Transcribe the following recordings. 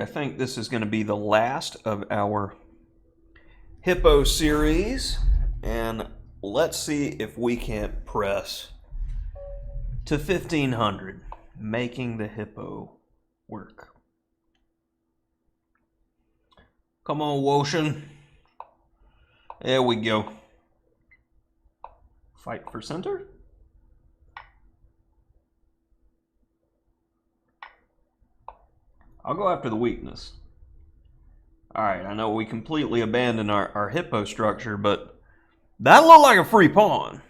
I think this is going to be the last of our Hippo series, and let's see if we can't press to 1500, making the Hippo work. Come on, Woshin. There we go. Fight for center. I'll go after the weakness. Alright, I know we completely abandoned our Hippo structure, but that looked like a free pawn.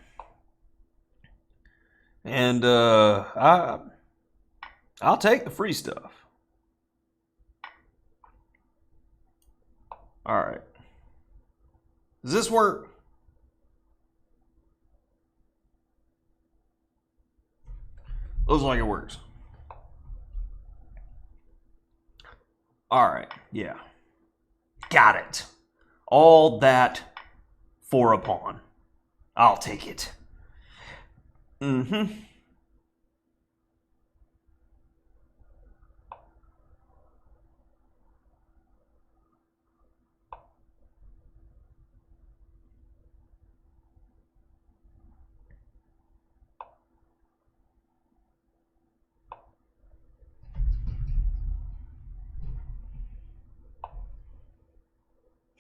And I'll take the free stuff. Alright. Does this work? Looks like it works. Alright, yeah. Got it. All that for a pawn. I'll take it.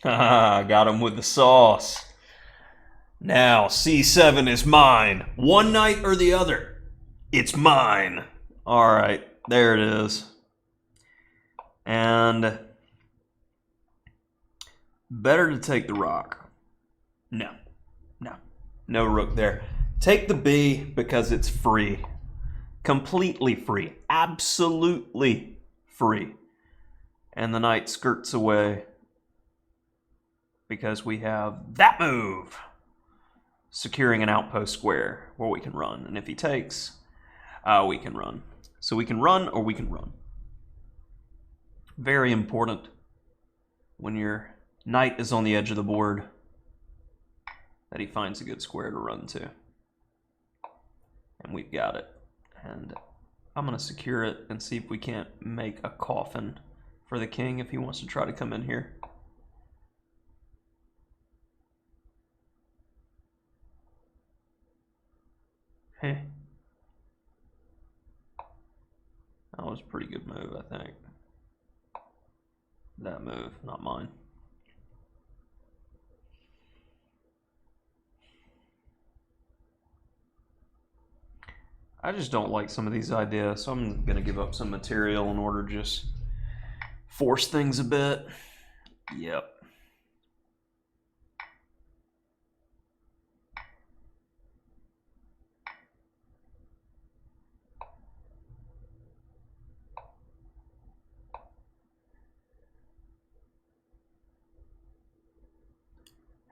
Haha, got him with the sauce. Now, C7 is mine. One knight or the other. It's mine. Alright, there it is. And better to take the rock. No rook there. Take the B because it's free. Completely free. Absolutely free. And the knight skirts away because we have that move. Securing an outpost square where we can run. And if he takes, we can run. So we can run or we can run. Very important when your knight is on the edge of the board that he finds a good square to run to. And we've got it. And I'm going to secure it and see if we can't make a coffin for the king if he wants to try to come in here. That was a pretty good move, I think. That move, not mine. I just don't like some of these ideas, so I'm going to give up some material in order to just force things a bit. Yep.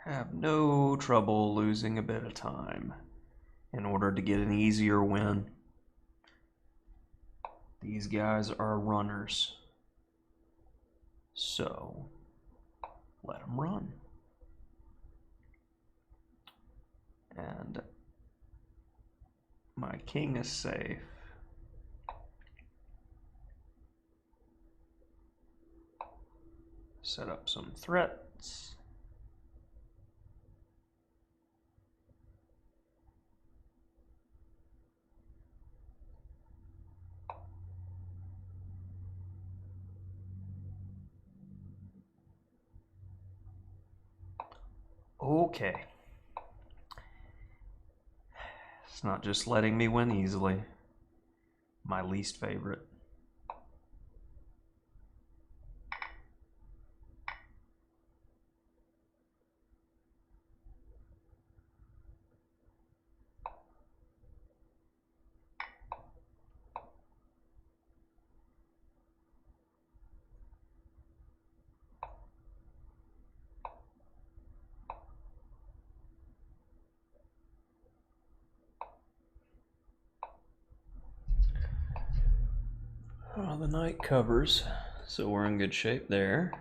Have no trouble losing a bit of time in order to get an easier win. These guys are runners, so let them run. And my king is safe. Set up some threats. Okay. It's not just letting me win easily. My least favorite. Oh, the knight covers, so we're in good shape there.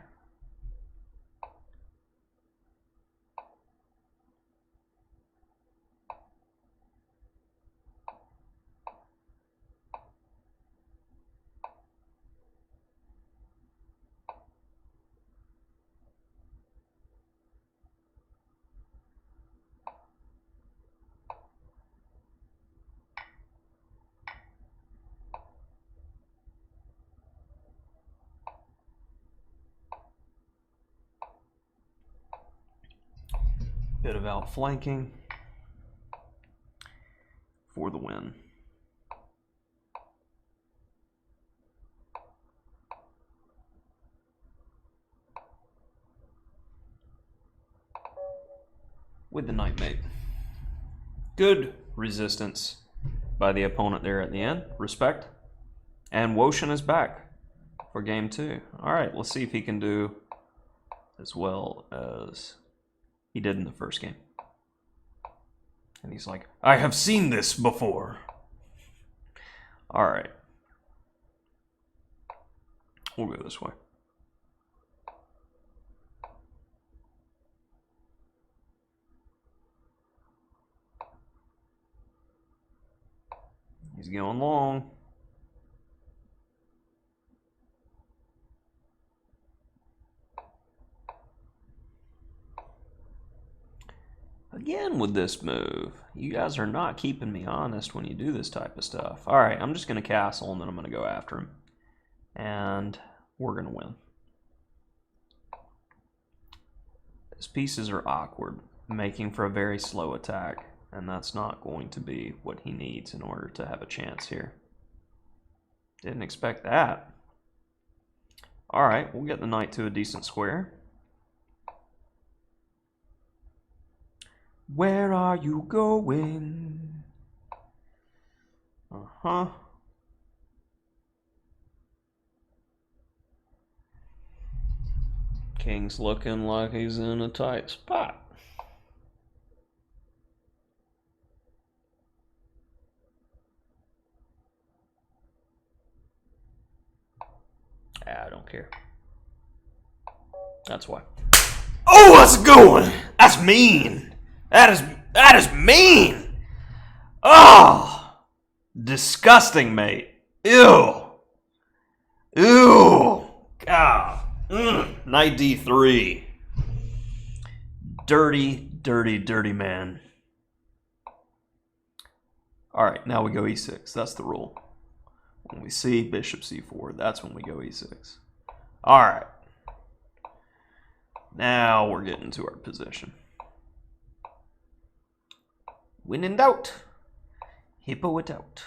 Bit of outflanking for the win. With the Knightmate. Good resistance by the opponent there at the end. Respect. And Woshin is back for game 2. Alright, let's see if he can do as well as he did in the first game. And he's like, I have seen this before. Alright. We'll go this way. He's going long. Again with this move. You guys are not keeping me honest when you do this type of stuff. Alright, I'm just going to castle and then I'm going to go after him. And we're going to win. His pieces are awkward, making for a very slow attack. And that's not going to be what he needs in order to have a chance here. Didn't expect that. Alright, we'll get the knight to a decent square. Where are you going? Uh-huh. King's looking like he's in a tight spot. I don't care. That's why. Oh, that's a good one. That's mean. That is mean. Oh, disgusting, mate. Ew. Ew. God. Knight D3. Dirty, dirty, dirty man. All right, now we go E6. That's the rule. When we see bishop C4, that's when we go E6. All right. Now we're getting to our position. When in doubt, Hippo it out.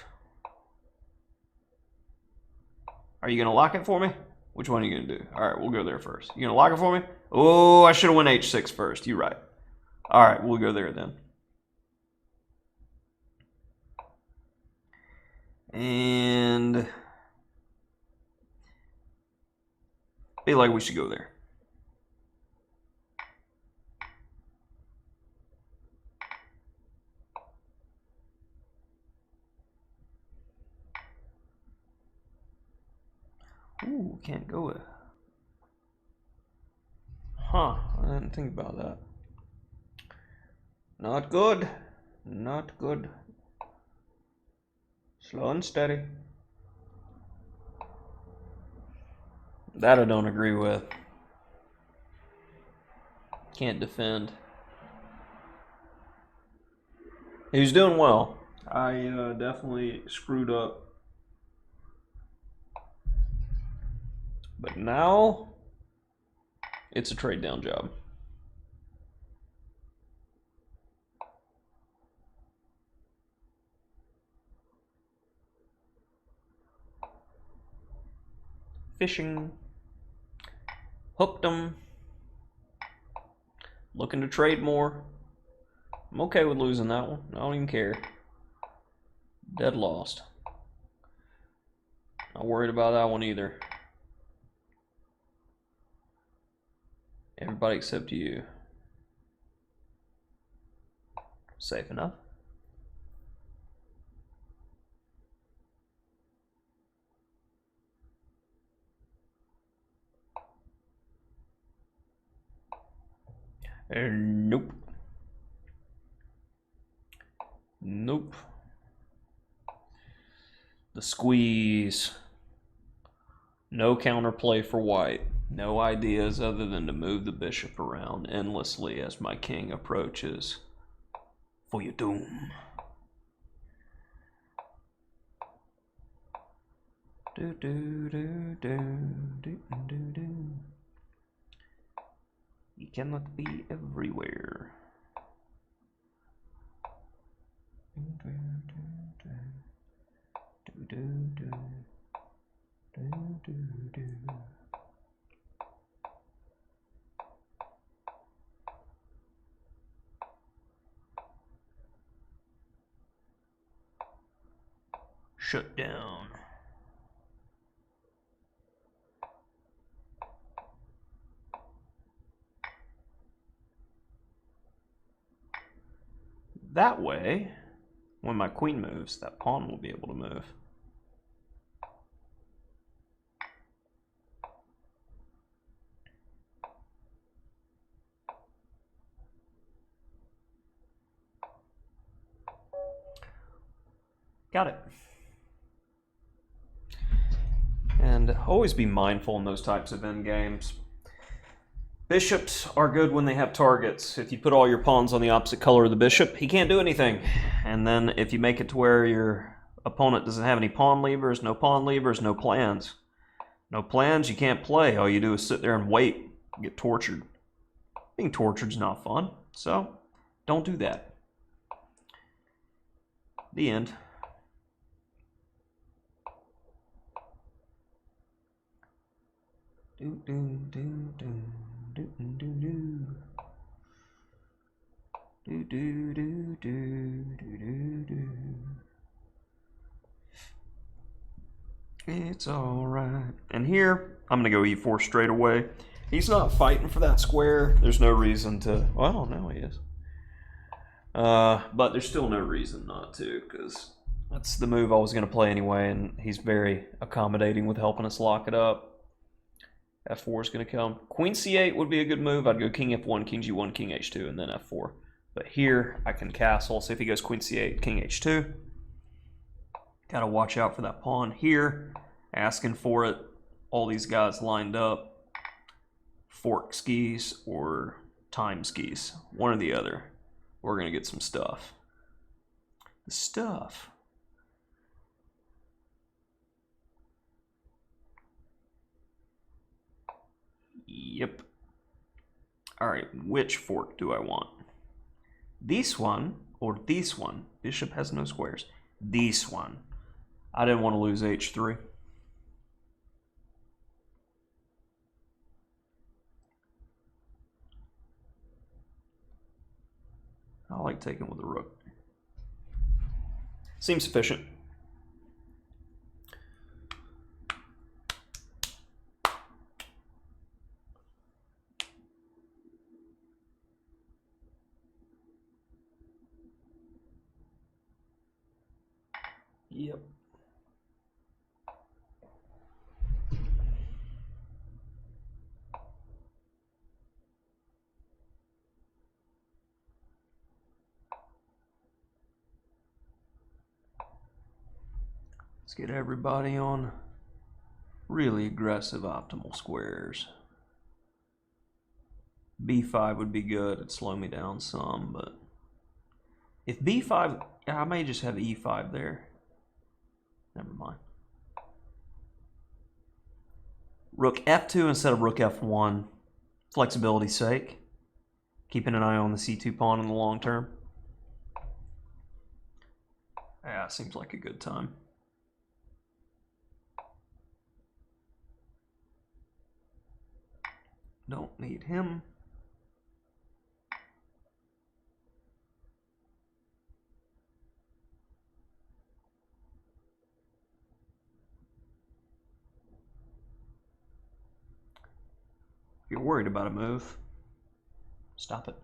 Are you going to lock it for me? Which one are you going to do? All right, we'll go there first. You going to lock it for me? Oh, I should have went H6 first. You're right. All right, we'll go there then. And feel like we should go there. Ooh, can't go it. Huh, I didn't think about that. Not good. Not good. Slow and steady. That I don't agree with. Can't defend. He was doing well. I definitely screwed up. But now, it's a trade down job. Fishing. Hooked him. Looking to trade more. I'm okay with losing that one. I don't even care. Dead lost. Not worried about that one either. Everybody except you. Safe enough. Nope. Nope. The squeeze. No counterplay for white. No ideas other than to move the bishop around endlessly as my king approaches for your doom. Do do do do do do do. You cannot be everywhere. Shut down. That way, when my queen moves, that pawn will be able to move. Got it. And always be mindful in those types of endgames. Bishops are good when they have targets. If you put all your pawns on the opposite color of the bishop, he can't do anything. And then if you make it to where your opponent doesn't have any pawn levers, no plans. No plans, you can't play. All you do is sit there and wait, get tortured. Being tortured's not fun, so don't do that. The end. Do do do do do do do do do do do do do. It's all right. And here I'm gonna go e4 straight away. He's not fighting for that square. There's no reason to. Well, no, he is. But there's still no reason not to, because that's the move I was gonna play anyway, and he's very accommodating with helping us lock it up. F4 is going to come. Queen C8 would be a good move. I'd go King F1, King G1, King H2, and then F4. But here, I can castle. So if he goes Queen C8, King H2. Got to watch out for that pawn here. Asking for it. All these guys lined up. Fork skis or time skis. One or the other. We're going to get some stuff. The stuff. Yep. Alright, which fork do I want? This one or this one? Bishop has no squares. This one. I didn't want to lose H3. I like taking with the rook. Seems sufficient. Yep. Let's get everybody on really aggressive optimal squares. B5 would be good. It'd slow me down some, but if B5, I may just have E5 there. Never mind. Rook F2 instead of Rook F1. Flexibility's sake. Keeping an eye on the C2 pawn in the long term. Yeah, seems like a good time. Don't need him. If you're worried about a move, stop it.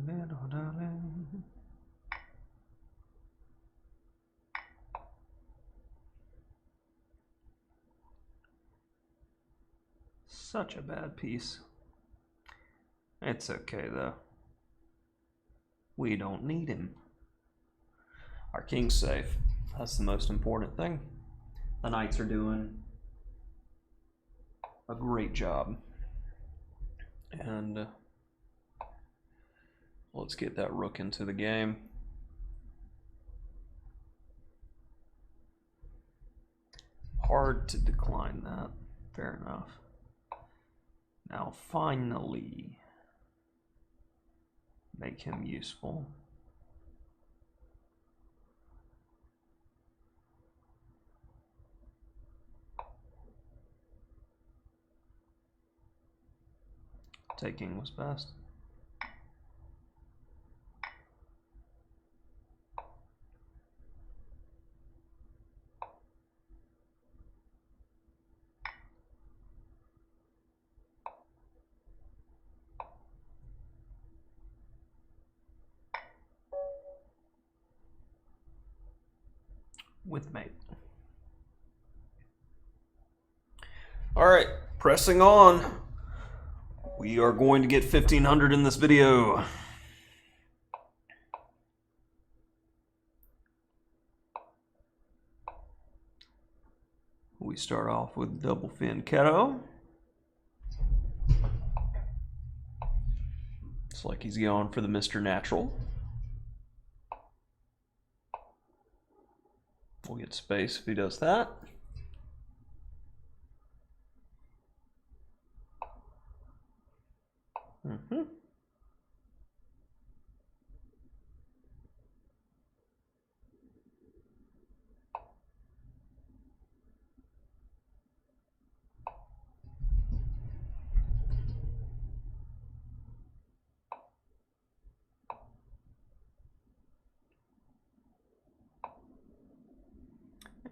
Little darling. Such a bad piece. It's okay though. We don't need him. Our king's safe. That's the most important thing. The knights are doing a great job. And let's get that rook into the game. Hard to decline that. Fair enough. Now finally make him useful. Taking was best. With mate. All right, pressing on. We are going to get 1500 in this video. We start off with double fin Keto. It's like he's going for the Mr. Natural. We'll get space if he does that.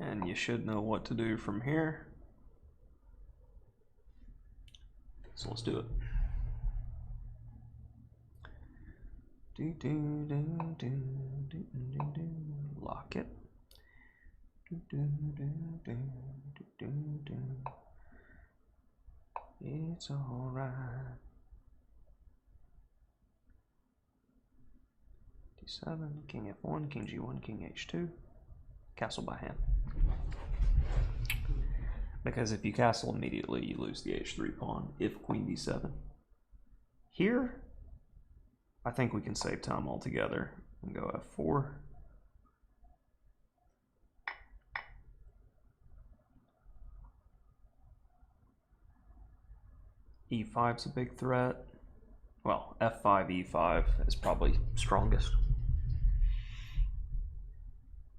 And you should know what to do from here. So let's do it. Lock it. It's all right. D7, King F1, King G1, King H2. Castle by hand. Because if you castle immediately, you lose the H3 pawn if Queen D7. Here, I think we can save time altogether and go F4. E5's a big threat. Well, F5, E5 is probably strongest.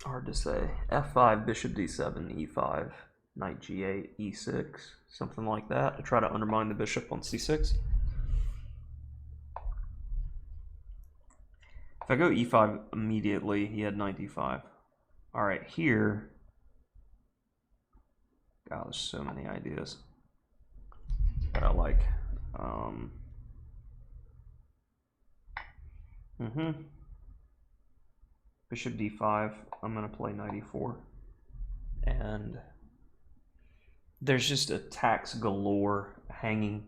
Hard to say. F5, Bishop D7, E5, Knight G8, E6, something like that to try to undermine the bishop on C6. If I go E5 immediately, he had Knight D5. All right, here. God, there's so many ideas that I like. Bishop D5, I'm gonna play Knight E4. And there's just attacks galore hanging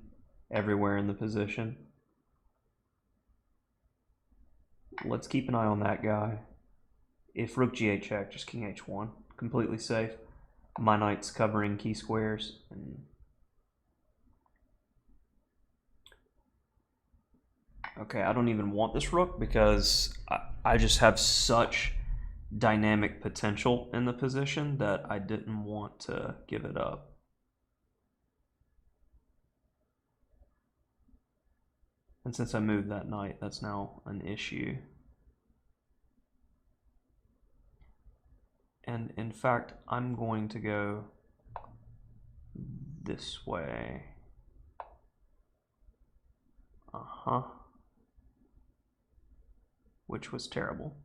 everywhere in the position. Let's keep an eye on that guy. If Rook G8 check, just King H1, completely safe. My knight's covering key squares. Okay, I don't even want this rook because I just have such dynamic potential in the position that I didn't want to give it up. And since I moved that knight, that's now an issue. And in fact, I'm going to go this way. Which was terrible.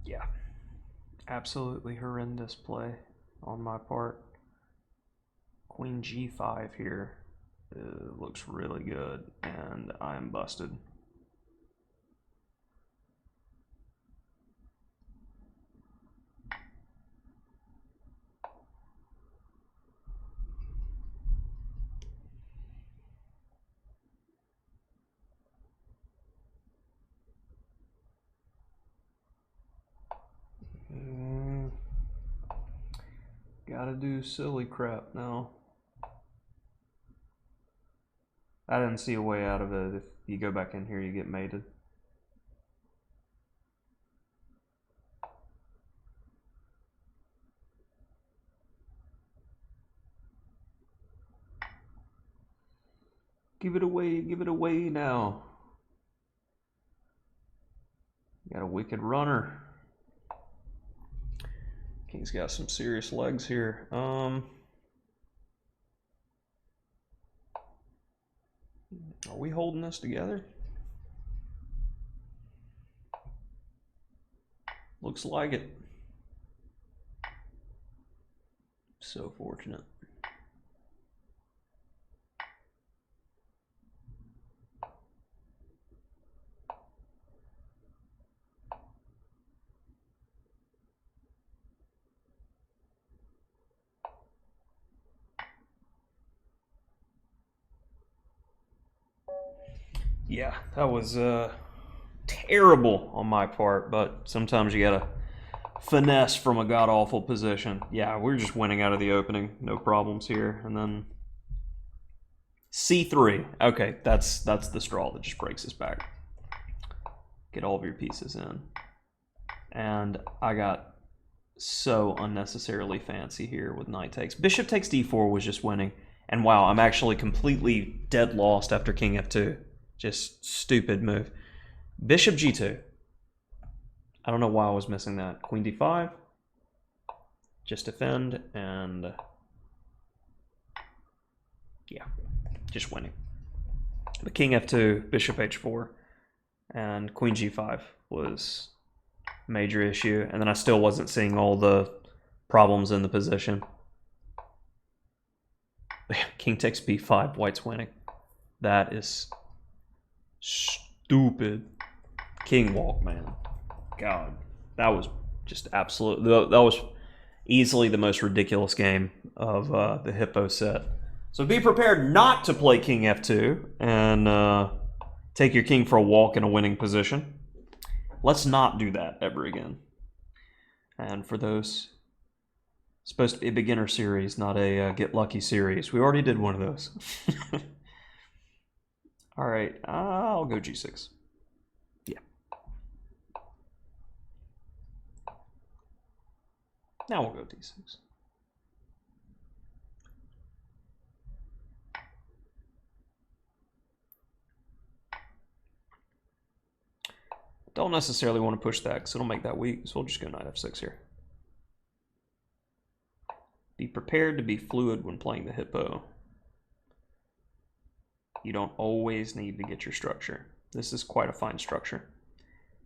Yeah, absolutely horrendous play on my part. Queen G5 here. looks really good, and I am busted. Gotta do silly crap now. I didn't see a way out of it. If you go back in here, you get mated. Give it away now. Got a wicked runner. King's got some serious legs here. Are we holding this together? Looks like it. So fortunate. Yeah, that was terrible on my part, but sometimes you gotta finesse from a god-awful position. Yeah, we're just winning out of the opening. No problems here. And then C3. Okay, that's the straw that just breaks his back. Get all of your pieces in. And I got so unnecessarily fancy here with knight takes. Bishop takes d4 was just winning. And wow, I'm actually completely dead lost after king f2. Just stupid move. Bishop g2. I don't know why I was missing that. Queen d5. Just defend, and yeah, just winning. But king f2, bishop h4, and queen g5 was a major issue. And then I still wasn't seeing all the problems in the position. King takes b5, white's winning. That is stupid. King walk, man. God, that was just absolute. That was easily the most ridiculous game of the Hippo set. So be prepared not to play king f2 and take your king for a walk in a winning position. Let's not do that ever again. And for those, it's supposed to be a beginner series, not a get lucky series. We already did one of those. All right, I'll go g6. Yeah. Now we'll go d6. Don't necessarily want to push that because it'll make that weak, so we'll just go knight f6 here. Be prepared to be fluid when playing the Hippo. You don't always need to get your structure. This is quite a fine structure,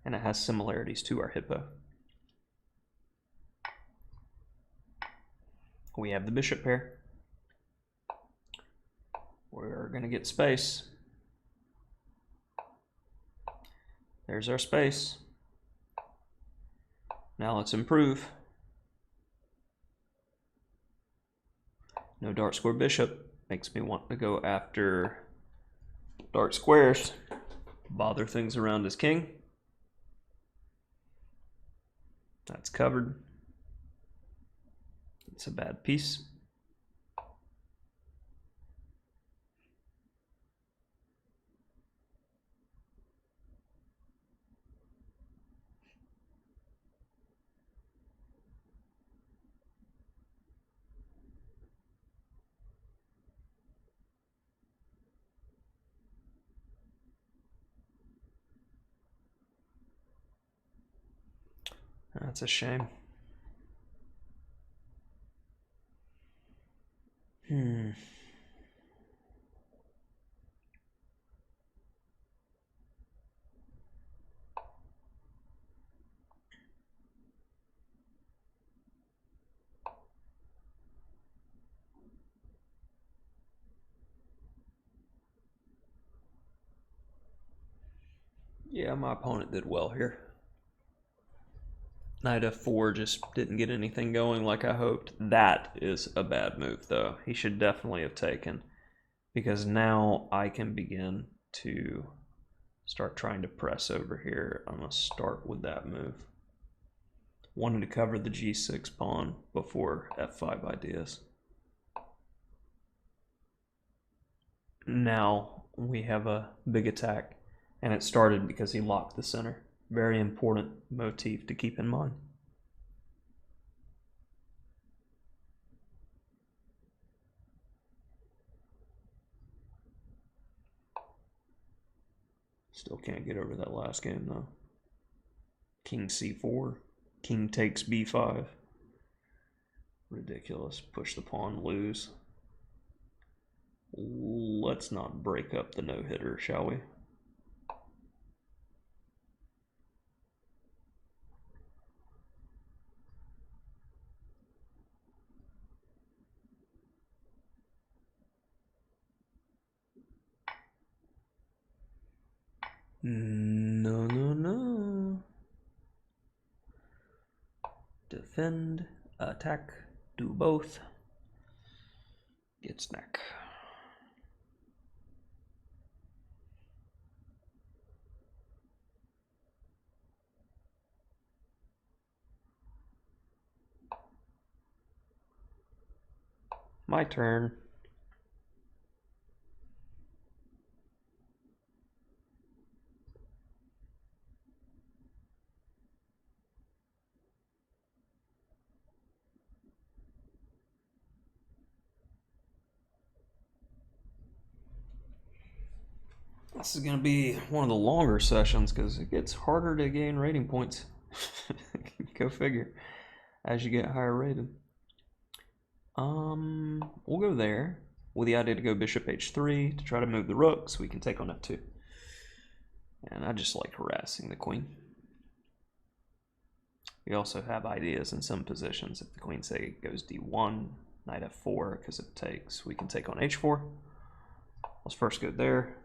and it has similarities to our Hippo. We have the bishop pair. We're going to get space. There's our space. Now let's improve. No dark square bishop. Makes me want to go after dark squares. Bother things around his king. That's covered. It's a bad piece. That's a shame. Yeah, my opponent did well here. Knight f4 just didn't get anything going like I hoped. That is a bad move, though. He should definitely have taken, because now I can begin to start trying to press over here. I'm going to start with that move. Wanted to cover the g6 pawn before f5 ideas. Now we have a big attack, and it started because he locked the center. Very important motif to keep in mind. Still can't get over that last game though. King c4, king takes b5. Ridiculous. Push the pawn, lose. Let's not break up the no-hitter, shall we? No, no, no. Defend, attack, do both. Get snack. My turn. This is going to be one of the longer sessions because it gets harder to gain rating points. Go figure. As you get higher rated. We'll go there with the idea to go bishop h3 to try to move the rook so we can take on f2. And I just like harassing the queen. We also have ideas in some positions. If the queen, say, goes d1, knight f4 because it takes, we can take on h4. Let's first go there.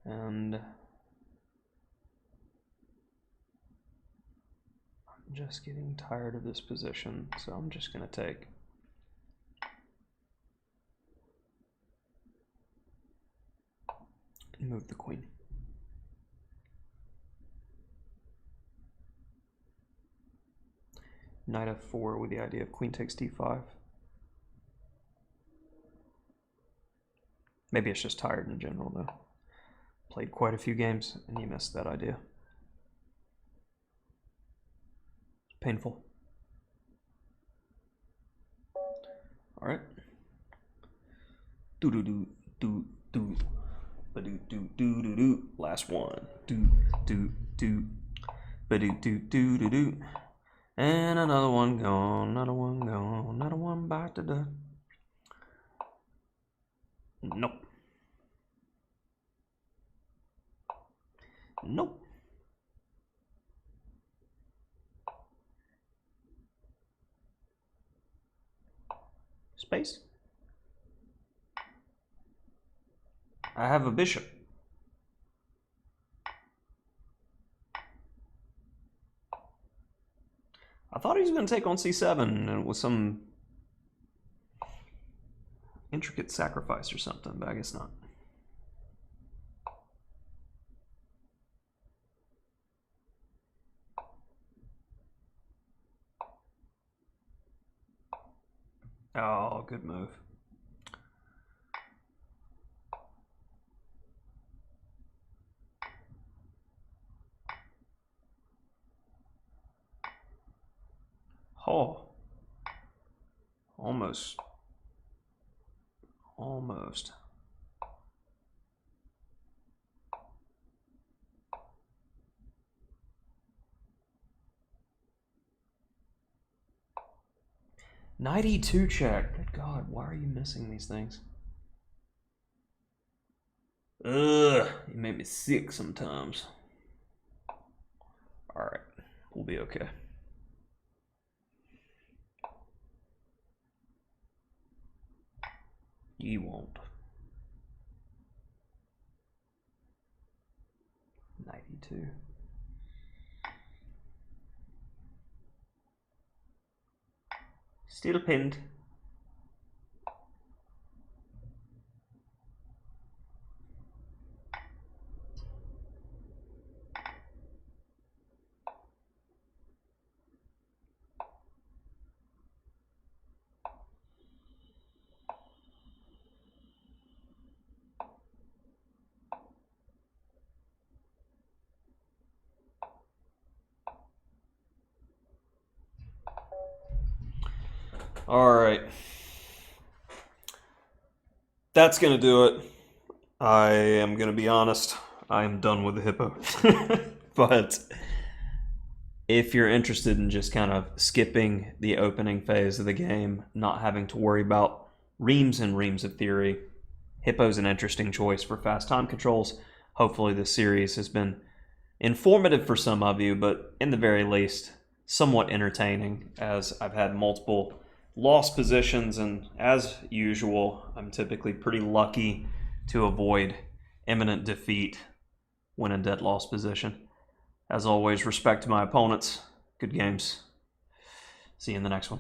And I'm just getting tired of this position, so I'm just going to take. Move the queen. Knight f4 with the idea of queen takes d5. Maybe it's just tired in general, though. Played quite a few games, and you missed that idea. It's painful. All right. Do do do do do. Ba-do do do do do. Last one. Do do do. Ba-do do do do do. And another one gone. Another one gone. Another one back to the. Nope. Nope. Space. I have a bishop. I thought he was going to take on c7 with some intricate sacrifice or something, but I guess not. Oh, good move. Oh. Almost. Almost. Knight e2 check. Good God, why are you missing these things? Ugh, you make me sick sometimes. All right, we'll be okay. He won't. 92. Still pinned. All right. That's going to do it. I am going to be honest. I am done with the Hippo. But if you're interested in just kind of skipping the opening phase of the game, not having to worry about reams and reams of theory, Hippo's an interesting choice for fast time controls. Hopefully this series has been informative for some of you, but in the very least, somewhat entertaining, as I've had multiple lost positions, and as usual, I'm typically pretty lucky to avoid imminent defeat when in dead lost position. As always, respect to my opponents. Good games. See you in the next one.